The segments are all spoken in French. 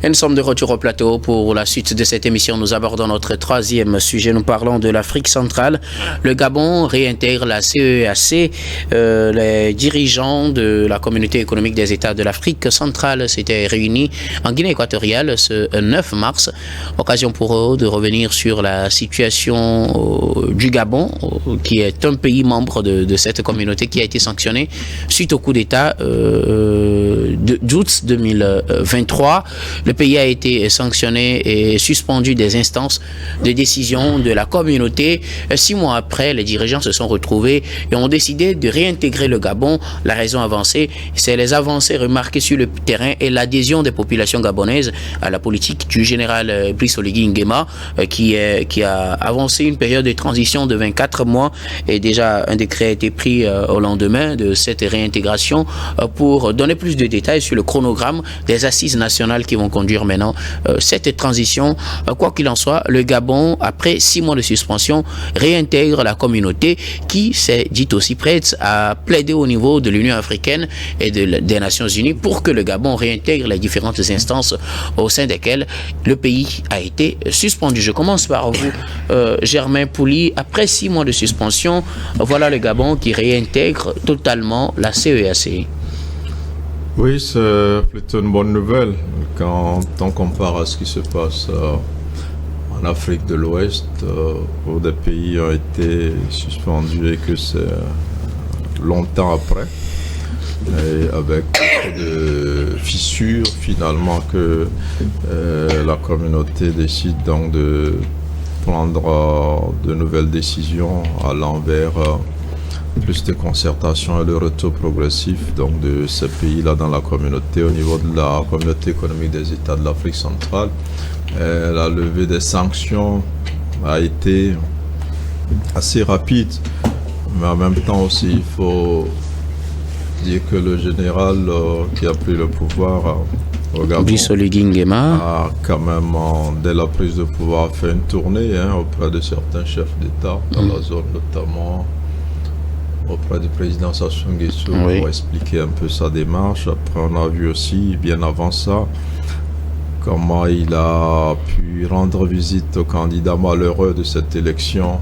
Et nous sommes de retour au plateau pour la suite de cette émission. Nous abordons notre troisième sujet. Nous parlons de l'Afrique centrale. Le Gabon réintègre la CEEAC. Les dirigeants de la communauté économique des États de l'Afrique centrale s'étaient réunis en Guinée équatoriale ce 9 mars. Occasion pour eux de revenir sur la situation du Gabon, qui est un pays membre de cette communauté qui a été sanctionné suite au coup d'État d'août 2023. Le pays a été sanctionné et suspendu des instances de décision de la communauté. 6 mois après, les dirigeants se sont retrouvés et ont décidé de réintégrer le Gabon. La raison avancée, c'est les avancées remarquées sur le terrain et l'adhésion des populations gabonaises à la politique du général Brice Oligui Nguema, qui a avancé une période de transition de 24 mois, et déjà un décret a été pris au lendemain de cette réintégration pour donner plus de détails sur le chronogramme des assises nationales qui vont conduire maintenant cette transition. Quoi qu'il en soit, le Gabon, après 6 mois de suspension, réintègre la communauté qui s'est dite aussi prête à plaider au niveau de l'Union africaine et des Nations Unies pour que le Gabon réintègre les différentes instances au sein desquelles le pays a été suspendu. Je commence par vous, Germain Pouli. Après 6 mois de suspension, voilà le Gabon qui réintègre totalement la CEEAC. Oui, c'est plutôt une bonne nouvelle quand on compare à ce qui se passe en Afrique de l'Ouest, où des pays ont été suspendus et que c'est longtemps après, et avec beaucoup de fissures finalement que la communauté décide donc de prendre de nouvelles décisions allant vers plus de concertation et de retour progressif donc de ces pays-là dans la communauté. Au niveau de la communauté économique des États de l'Afrique centrale, la levée des sanctions a été assez rapide, mais en même temps aussi il faut dire que le général qui a pris le pouvoir au Gabon Brice Oligui Nguema a quand même, dès la prise de pouvoir, fait une tournée auprès de certains chefs d'État dans la zone, notamment auprès du président Sassou Nguesso, pour expliquer un peu sa démarche. Après, on a vu aussi, bien avant ça, comment il a pu rendre visite au candidat malheureux de cette élection.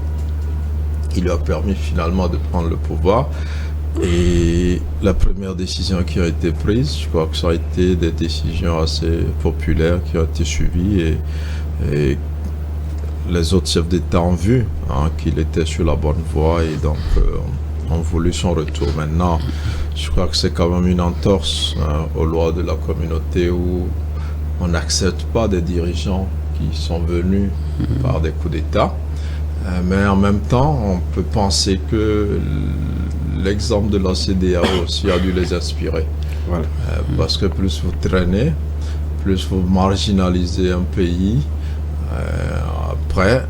Il lui a permis finalement de prendre le pouvoir. Et la première décision qui a été prise, je crois que ça a été des décisions assez populaires qui ont été suivies, et les autres chefs d'État ont vu qu'il était sur la bonne voie et donc ont voulu son retour. Maintenant, je crois que c'est quand même une entorse aux lois de la communauté où on n'accepte pas des dirigeants qui sont venus par des coups d'État. Mais en même temps, on peut penser que l'exemple de la CEDEAO aussi a dû les inspirer. Voilà. Parce que plus vous traînez, plus vous marginalisez un pays, après,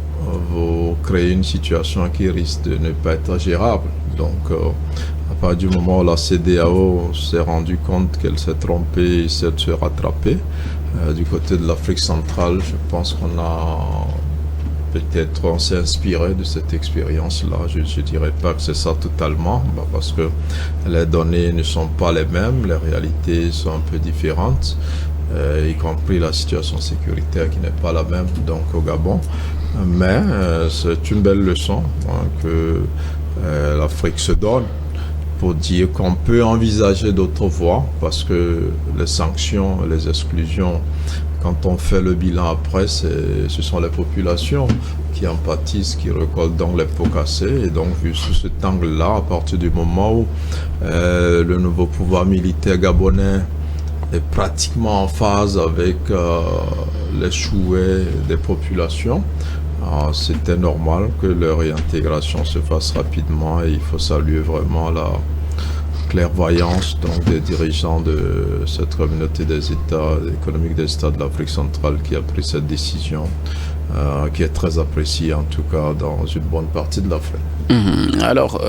vous créez une situation qui risque de ne pas être gérable. Donc, à partir du moment où la CEDEAO s'est rendu compte qu'elle s'est trompée et essaie de se rattraper, du côté de l'Afrique centrale, je pense qu'on a peut-être on s'est inspiré de cette expérience-là. Je ne dirais pas que c'est ça totalement, parce que les données ne sont pas les mêmes, les réalités sont un peu différentes, y compris la situation sécuritaire qui n'est pas la même donc au Gabon. Mais c'est une belle leçon que l'Afrique se donne pour dire qu'on peut envisager d'autres voies, parce que les sanctions, les exclusions, quand on fait le bilan après, ce sont les populations qui en pâtissent, qui récoltent donc les pots cassés. Et donc, vu sous cet angle-là, à partir du moment où le nouveau pouvoir militaire gabonais est pratiquement en phase avec les souhaits des populations, c'était normal que leur réintégration se fasse rapidement, et il faut saluer vraiment la clairvoyance donc des dirigeants de cette communauté des États économiques des États de l'Afrique centrale qui a pris cette décision, qui est très appréciée en tout cas dans une bonne partie de l'Afrique. Alors,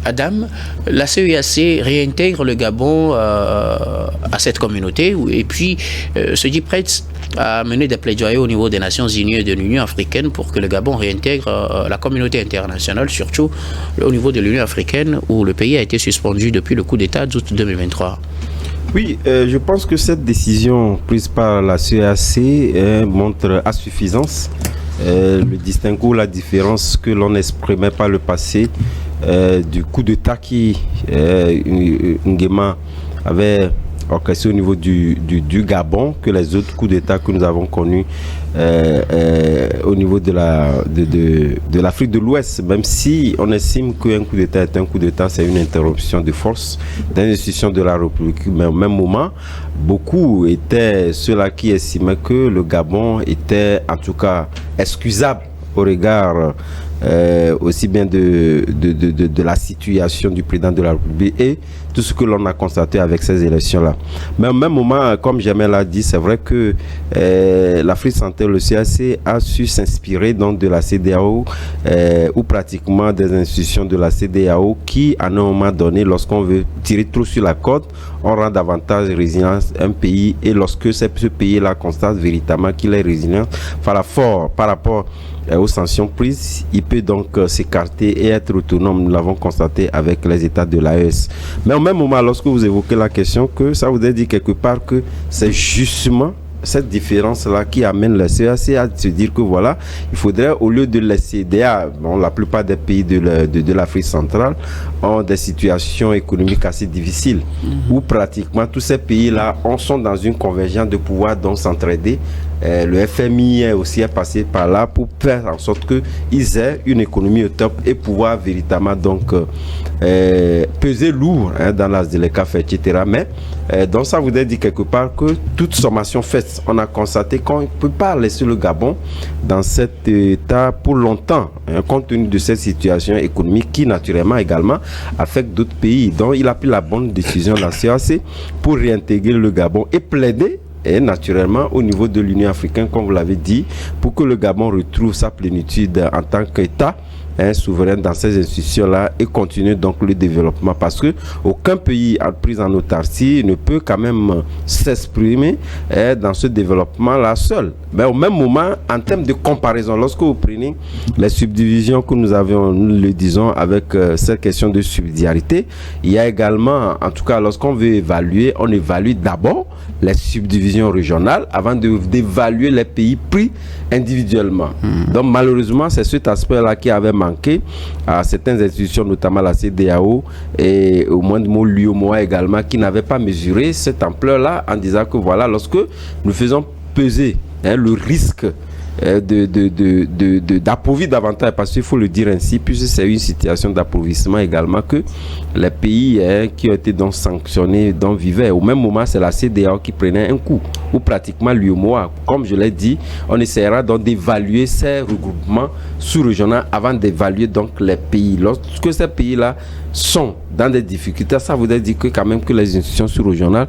Adam, la CEEAC réintègre le Gabon à cette communauté et puis se dit prête à mener des plaidoyers au niveau des Nations Unies et de l'Union africaine pour que le Gabon réintègre la communauté internationale, surtout au niveau de l'Union africaine où le pays a été suspendu depuis le coup d'État d'août 2023. Oui, je pense que cette décision prise par la CEAC montre à suffisance le distinguo, la différence que l'on exprimait par le passé du coup d'État qui Nguema avait orchestré au niveau du Gabon, que les autres coups d'État que nous avons connus au niveau de l'Afrique de l'Ouest. Même si on estime qu'un coup d'État est un coup d'État, c'est une interruption de force des institutions de la République. Mais au même moment, beaucoup étaient ceux-là qui estimaient que le Gabon était en tout cas excusable au regard aussi bien de la situation du président de la République et tout ce que l'on a constaté avec ces élections-là. Mais au même moment, comme Jamel l'a dit, c'est vrai que l'Afrique centrale, le CAC, a su s'inspirer donc de la CEDEAO ou pratiquement des institutions de la CEDEAO qui, à un moment donné, lorsqu'on veut tirer trop sur la corde, on rend davantage résilient un pays, et lorsque ce pays-là constate véritablement qu'il est résilient par rapport aux sanctions prises, il peut donc s'écarter et être autonome. Nous l'avons constaté avec les États de l'AES. Mais au même moment, lorsque vous évoquez la question, que ça vous a dit quelque part que c'est justement cette différence-là qui amène le CAC à se dire que voilà, il faudrait, au lieu de laisser la plupart des pays de l'Afrique centrale ont des situations économiques assez difficiles, où pratiquement tous ces pays-là sont dans une convergence de pouvoir donc s'entraider. Le FMI est passé par là pour faire en sorte qu'ils aient une économie au top et pouvoir véritablement donc peser lourd dans la ZLECAF, etc. Mais donc ça voudrait dire quelque part que toute sommation faite, on a constaté qu'on ne peut pas laisser le Gabon dans cet état pour longtemps, compte tenu de cette situation économique qui naturellement également affecte d'autres pays. Donc il a pris la bonne décision, la CAC, pour réintégrer le Gabon et plaider et naturellement au niveau de l'Union africaine, comme vous l'avez dit, pour que le Gabon retrouve sa plénitude en tant qu'État souverain dans ces institutions-là et continue donc le développement, parce que aucun pays pris en autarcie ne peut quand même s'exprimer dans ce développement-là seul. Mais au même moment, en termes de comparaison, lorsque vous prenez les subdivisions que nous avions, nous le disons, avec cette question de subsidiarité, il y a également, en tout cas lorsqu'on veut évaluer, on évalue d'abord les subdivisions régionales avant d'évaluer les pays pris individuellement. Donc malheureusement, c'est cet aspect-là qui avait manqué à certaines institutions, notamment la CEDEAO et au moins de mots l'UEMOA également, qui n'avaient pas mesuré cette ampleur-là en disant que voilà, lorsque nous faisons peser le risque d'appauvrir davantage, parce qu'il faut le dire ainsi, puisque c'est une situation d'appauvrissement également, que les pays qui ont été donc sanctionnés donc vivaient. Au même moment, c'est la CEDEAO qui prenait un coup, ou pratiquement l'UEMOA. Comme je l'ai dit, on essaiera donc d'évaluer ces regroupements sous-régionaux avant d'évaluer donc les pays. Lorsque ces pays-là sont dans des difficultés, ça voudrait dire que quand même que les institutions sous-régionales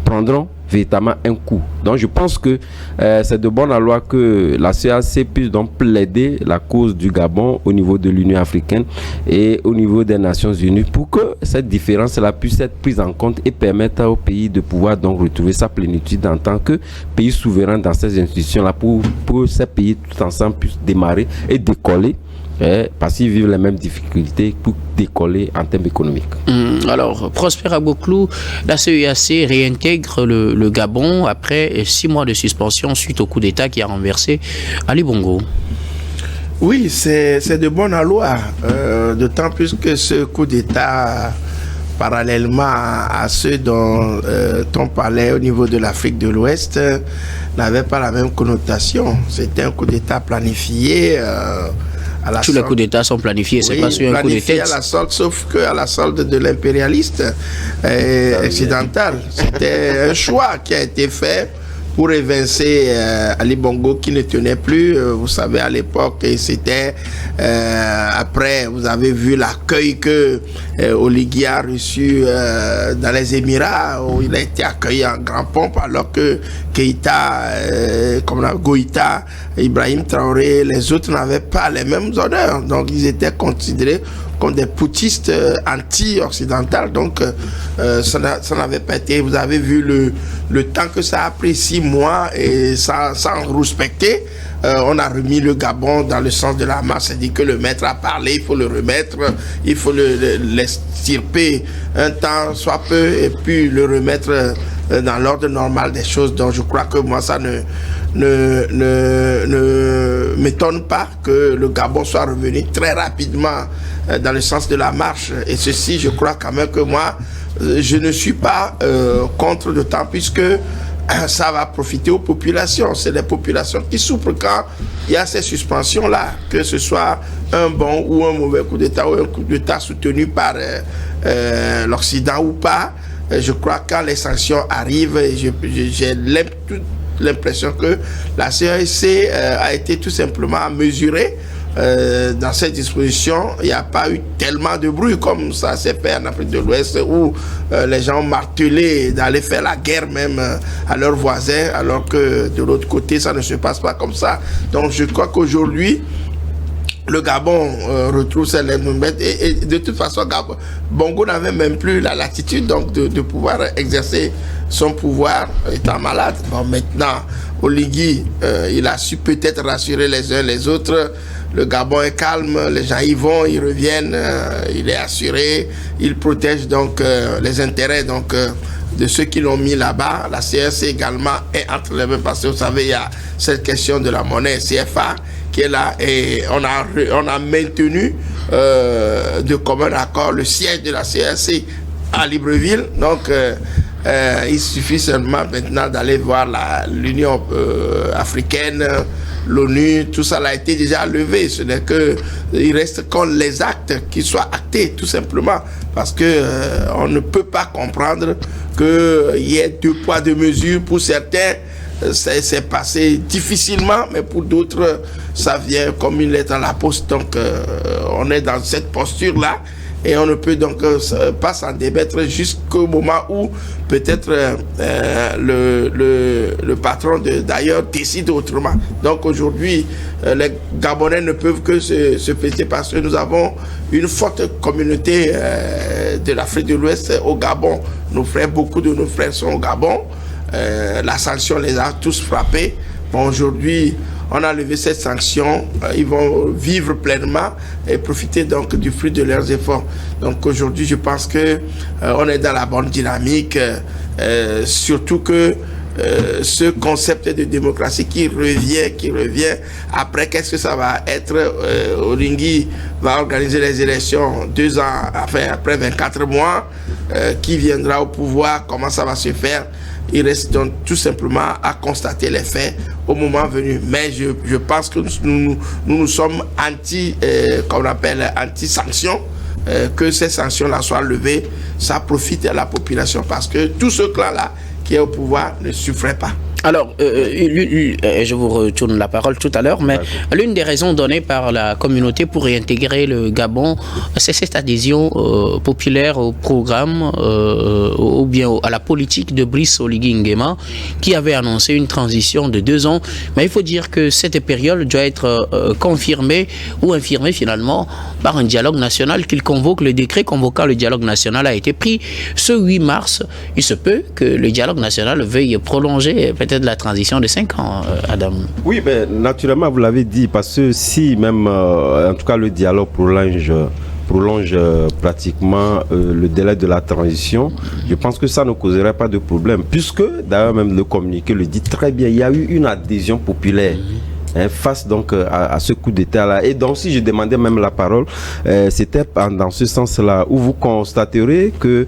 prendront véritablement un coup. Donc je pense que c'est de bonne loi que la CAC puisse donc plaider la cause du Gabon au niveau de l'Union africaine et au niveau des Nations Unies pour que cette différence-là puisse être prise en compte et permettre au pays de pouvoir donc retrouver sa plénitude en tant que pays souverain dans ces institutions-là pour ces pays tout ensemble puissent démarrer et décoller. Parce qu'ils vivent les mêmes difficultés pour décoller en termes économiques. Alors, Prosper Agboklou, la CEAC réintègre le Gabon après 6 mois de suspension suite au coup d'État qui a renversé Ali Bongo. Oui, c'est de bonne loi, d'autant plus que ce coup d'État, parallèlement à ceux dont on parlait au niveau de l'Afrique de l'Ouest, n'avait pas la même connotation. C'était un coup d'État planifié. Tous les coups d'État sont planifiés, c'est pas sur un coup de tête. À la solde, sauf qu'à la solde de l'impérialiste occidental. C'était un choix qui a été fait pour évincer Ali Bongo qui ne tenait plus. Vous savez, à l'époque, c'était après, vous avez vu l'accueil que Oligui a reçu dans les Émirats, où il a été accueilli en grand pompe, alors que Keïta, Goïta, Ibrahim Traoré, les autres n'avaient pas les mêmes honneurs. Donc, ils étaient considérés comme des poutistes anti-occidentaux. Donc, ça n'avait pas été. Vous avez vu le temps que ça a pris, 6 mois, et sans respecter. On a remis le Gabon dans le sens de la masse. C'est-à-dire que le maître a parlé, il faut le remettre, il faut l'extirper un temps, soit peu, et puis le remettre dans l'ordre normal des choses. Donc je crois que moi, ça ne m'étonne pas que le Gabon soit revenu très rapidement dans le sens de la marche. Et ceci, je crois quand même que moi, je ne suis pas contre, d'autant puisque ça va profiter aux populations. C'est les populations qui souffrent quand il y a ces suspensions-là, que ce soit un bon ou un mauvais coup d'État ou un coup d'État soutenu par l'Occident ou pas. Je crois que quand les sanctions arrivent, j'ai l'impression que la CEAC a été tout simplement mesurée. Dans cette disposition, il n'y a pas eu tellement de bruit comme ça s'est fait en Afrique de l'Ouest, où les gens ont martelé d'aller faire la guerre même à leurs voisins, alors que de l'autre côté, ça ne se passe pas comme ça. Donc je crois qu'aujourd'hui, le Gabon retrouve ses limites et de toute façon, Bongo n'avait même plus la latitude donc de pouvoir exercer son pouvoir étant malade. Bon, maintenant, Oligui, il a su peut-être rassurer les uns les autres. Le Gabon est calme, les gens y vont, ils reviennent, il est assuré, il protège donc les intérêts donc de ceux qui l'ont mis là-bas. La CEAC également est entre les mains parce que vous savez, il y a cette question de la monnaie CFA qui est là et on a maintenu de commun accord le siège de la CEAC à Libreville. Donc il suffit seulement maintenant d'aller voir l'Union africaine, l'ONU, tout ça a été déjà levé. Ce n'est que il reste qu'on les actes qui soient actés tout simplement parce que on ne peut pas comprendre qu'il y ait 2 poids 2 mesures. Pour certains c'est passé difficilement, mais pour d'autres ça vient comme une lettre à la poste. Donc on est dans cette posture là et on ne peut donc pas s'en démettre jusqu'au moment où peut-être le patron d'ailleurs décide autrement. Donc aujourd'hui, les Gabonais ne peuvent que se fêter parce que nous avons une forte communauté de l'Afrique de l'Ouest au Gabon. Beaucoup de nos frères sont au Gabon. La sanction les a tous frappés. Bon, aujourd'hui, on a levé cette sanction, ils vont vivre pleinement et profiter donc du fruit de leurs efforts. Donc aujourd'hui, je pense que on est dans la bonne dynamique, surtout que ce concept de démocratie qui revient. Après, qu'est-ce que ça va être? Oligui va organiser les élections 2 ans, après 24 mois. Qui viendra au pouvoir? Comment ça va se faire? Il reste donc tout simplement à constater les faits au moment venu. Mais je pense que nous sommes anti-sanctions. Que ces sanctions-là soient levées, ça profite à la population parce que tout ce clan-là qui est au pouvoir ne souffrait pas. Alors, je vous retourne la parole tout à l'heure, mais l'une des raisons données par la communauté pour réintégrer le Gabon, c'est cette adhésion populaire au programme ou bien à la politique de Brice Oligui Nguema, qui avait annoncé une transition de 2 ans. Mais il faut dire que cette période doit être confirmée ou infirmée finalement par un dialogue national qu'il convoque. Le décret convoquant le dialogue national a été pris ce 8 mars. Il se peut que le dialogue national veuille prolonger peut-être de la transition de 5 ans, Adam. Oui, mais naturellement, vous l'avez dit, parce que si même, en tout cas, le dialogue prolonge pratiquement le délai de la transition, je pense que ça ne causerait pas de problème, puisque, d'ailleurs, même le communiqué le dit très bien, il y a eu une adhésion populaire. Face donc à ce coup d'État-là. Et donc, si je demandais même la parole, c'était dans ce sens-là où vous constaterez que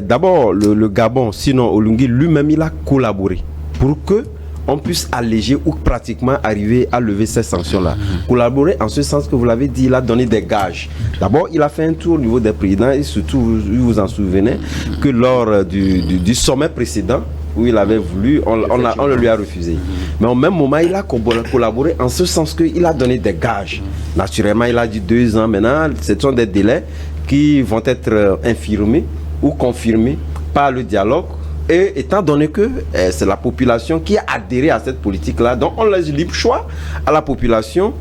d'abord, le Gabon, sinon Oligui lui-même, il a collaboré pour que on puisse alléger ou pratiquement arriver à lever ces sanctions-là. Collaborer en ce sens que vous l'avez dit, il a donné des gages. D'abord, il a fait un tour au niveau des présidents et surtout, vous vous en souvenez, que lors du sommet précédent, où il avait voulu, on le lui a refusé. Mais au même moment, il a collaboré en ce sens qu'il a donné des gages. Naturellement, il a dit 2 ans. Maintenant, ce sont des délais qui vont être infirmés ou confirmés par le dialogue. Et étant donné que c'est la population qui a adhéré à cette politique-là, donc on laisse libre choix à la population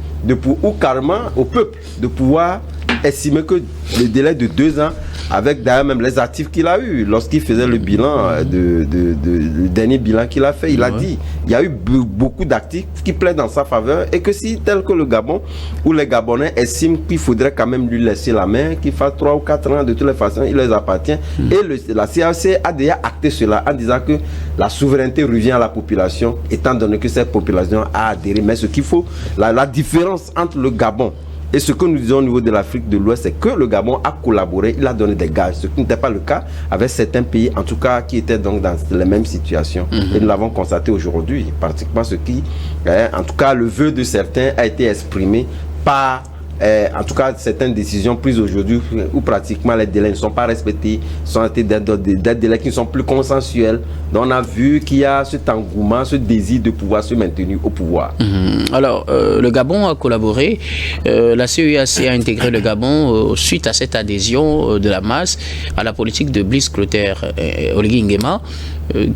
ou carrément au peuple de pouvoir estimé que le délai de 2 ans, avec d'ailleurs même les actifs qu'il a eu, lorsqu'il faisait le bilan, le dernier bilan qu'il a fait, il a dit, il y a eu beaucoup d'actifs qui plaident dans sa faveur, et que si tel que le Gabon, ou les Gabonais estiment qu'il faudrait quand même lui laisser la main, qu'il fasse 3 ou 4 ans, de toutes les façons, il les appartient. Et la CAC a déjà acté cela en disant que la souveraineté revient à la population, étant donné que cette population a adhéré. Mais ce qu'il faut, la différence entre le Gabon et ce que nous disons au niveau de l'Afrique de l'Ouest, c'est que le Gabon a collaboré, il a donné des gages, ce qui n'était pas le cas avec certains pays, en tout cas qui étaient donc dans les mêmes situations. Et nous l'avons constaté aujourd'hui, pratiquement ce qui, en tout cas le vœu de certains a été exprimé par en tout cas certaines décisions prises aujourd'hui où pratiquement les délais ne sont pas respectés, sont des délais qui ne sont plus consensuels. Donc on a vu qu'il y a cet engouement, ce désir de pouvoir se maintenir au pouvoir. Alors, le Gabon a collaboré, la CEAC a intégré le Gabon suite à cette adhésion de la masse à la politique de Brice Clotaire Oligui Nguema,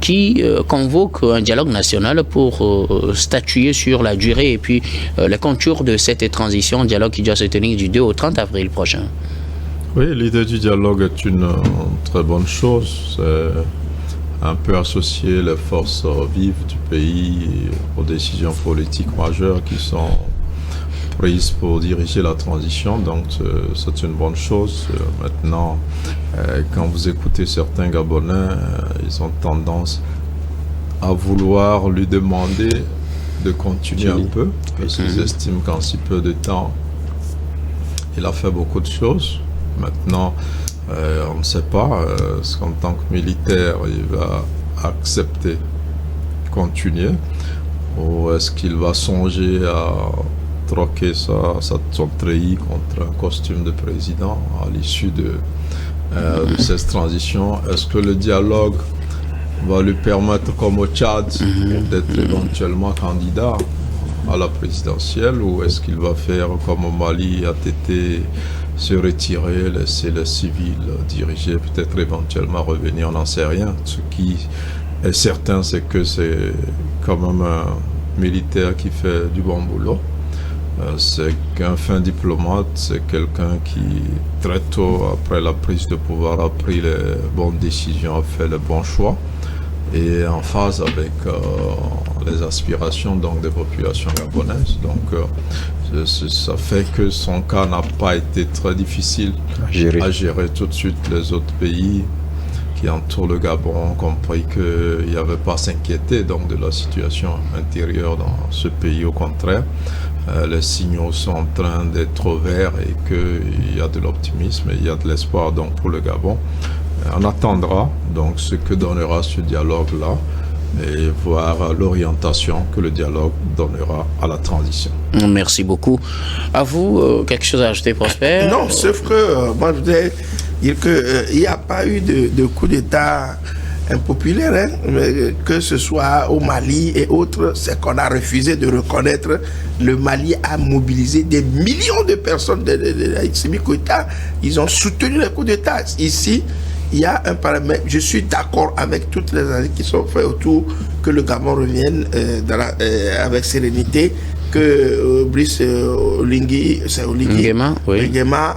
qui convoque un dialogue national pour statuer sur la durée et puis les contours de cette transition, dialogue qui doit se tenir du 2 au 30 avril prochain. Oui, l'idée du dialogue est une très bonne chose. C'est un peu associer les forces vives du pays aux décisions politiques majeures qui sont prises pour diriger la transition, donc c'est une bonne chose. Maintenant, quand vous écoutez certains Gabonais, ils ont tendance à vouloir lui demander de continuer un peu, parce qu'ils estiment qu'en si peu de temps, il a fait beaucoup de choses. Maintenant, on ne sait pas, est-ce qu'en tant que militaire, il va accepter continuer, ou est-ce qu'il va songer à troquer son treillis contre un costume de président à l'issue de cette transition? Est-ce que le dialogue va lui permettre, comme au Tchad, d'être éventuellement candidat à la présidentielle, ou est-ce qu'il va faire comme au Mali, ATT, se retirer, laisser les civils diriger, peut-être éventuellement revenir, on n'en sait rien. Ce qui est certain, c'est que c'est quand même un militaire qui fait du bon boulot. C'est qu'un fin diplomate, c'est quelqu'un qui, très tôt après la prise de pouvoir, a pris les bonnes décisions, a fait les bons choix, et en phase avec les aspirations donc, des populations gabonaises. Donc ça fait que son cas n'a pas été très difficile à gérer tout de suite. Les autres pays qui entourent le Gabon ont compris qu'il n'y avait pas à s'inquiéter donc, de la situation intérieure dans ce pays. Au contraire, les signaux sont en train d'être verts et qu'il y a de l'optimisme et il y a de l'espoir donc, pour le Gabon. On attendra donc ce que donnera ce dialogue-là et voir l'orientation que le dialogue donnera à la transition. Merci beaucoup. À vous, quelque chose à ajouter, Prosper? Non, sauf que moi je voudrais dire qu'il n'y a pas eu de coup d'État impopulaire, hein, que ce soit au Mali et autres, c'est qu'on a refusé de reconnaître. Le Mali a mobilisé des millions de personnes de Assimi Goïta. Ils ont soutenu le coup d'État. Ici, il y a un paramètre. Je suis d'accord avec toutes les analyses qui sont faites autour que le Gabon revienne avec sérénité, que Brice Oligui Nguema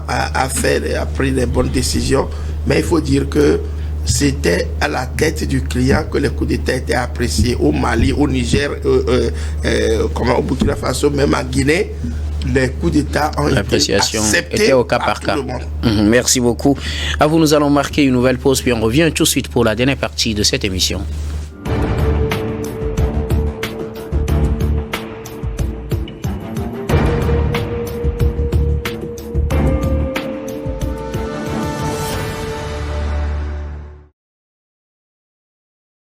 a pris les bonnes décisions. Mais il faut dire que c'était à la tête du client que les coups d'État étaient appréciés au Mali, au Niger, au Burkina Faso, même en Guinée. Les coups d'État ont été acceptés au cas par cas. Merci beaucoup. À vous, nous allons marquer une nouvelle pause, puis on revient tout de suite pour la dernière partie de cette émission.